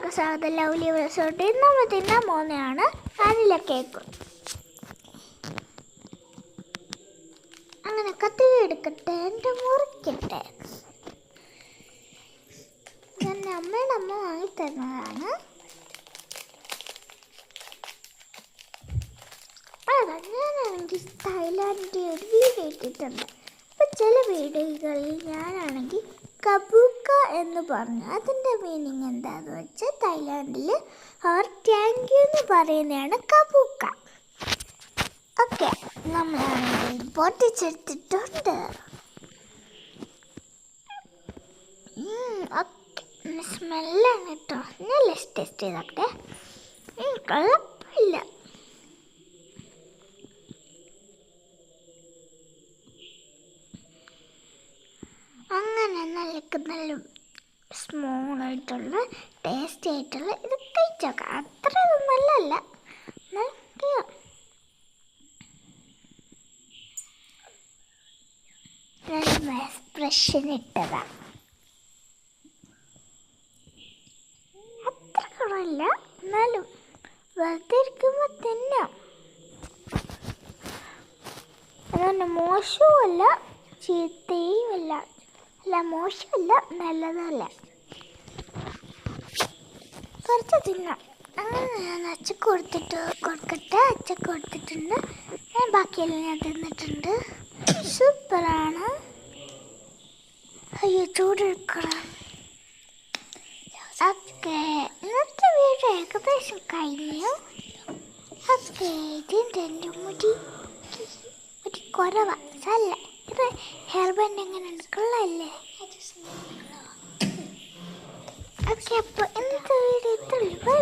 എല്ലാവർക്കും സ്വാഗതം. Lovely resort. നമ്മൾ തിന്നാൻ പോകുന്നതാണ് വാനില കേക്ക്. അങ്ങനെ കത്തിരി എടുക്കട്ടെ, എൻ്റെ മുറിക്കട്ടെ. അമ്മയുടെ അമ്മ വാങ്ങിത്തരുന്നതാണ്. ഞാനാണെങ്കിൽ തായ്ലാൻഡിൻ്റെ ഒരു വീഡിയോ ഇട്ടിട്ടുണ്ട്. അപ്പം ചില വീഡിയോകളിൽ ഞാനാണെങ്കിൽ കബൂക്ക എന്ന് പറഞ്ഞു. അതിൻ്റെ മീനിങ് എന്താണെന്ന് വെച്ചാൽ തായ്ലാൻഡിൽ അവർ താങ്ക് യു എന്ന് പറയുന്നതാണ് കബൂക്ക. ഓക്കെ, നമ്മളാണെങ്കിൽ പൊട്ടിച്ചെടുത്തിട്ടുണ്ട്. ഓക്കെ, സ്മെല്ലാണ് കേട്ടോ. ഞാൻ ടേസ്റ്റ് ചെയ്തോട്ടെ. കുഴപ്പമില്ല. അങ്ങനെ നല്ല സ്മൂളായിട്ടുള്ള ടേസ്റ്റി ആയിട്ടുള്ള ഇത് കഴിച്ചോക്കാം. അത്ര നല്ലതല്ല, എക്സ്പ്രഷനിട്ടതാണ്. അത്ര കുറവില്ല, എന്നാലും വെറുതെ ഇരിക്കുമ്പോൾ തിന്നാം. അതുകൊണ്ട് മോശവുമല്ല ചീത്തയുമല്ല. അല്ല, മോശമല്ല, നല്ലതല്ല. കുറച്ച് തിന്നാം. അങ്ങനെ ഞാൻ അച്ചക്ക് കൊടുക്കട്ടെ. അച്ചക്ക് കൊടുത്തിട്ടുണ്ട്. ഞാൻ ബാക്കിയെല്ലാം ഞാൻ തിന്നിട്ടുണ്ട്. സൂപ്പറാണ്. അയ്യോ, ചൂടെടുക്കണം. ഓക്കെ, ഇന്നത്തെ വീഡിയോ ഏകദേശം കഴിഞ്ഞു. ഓക്കെ, ഇതിൻ്റെ എൻ്റെ മുടി കുറവാണ്. അല്ല, ഇത് ഹെയർ ബാൻഡ് എങ്ങനെയുണ്ട്? കൊള്ളാമല്ലേ? ഓക്കെ, അപ്പോൾ ഇന്നത്തെ വീഡിയോ ഇത്രയുള്ളൂ. ബൈ.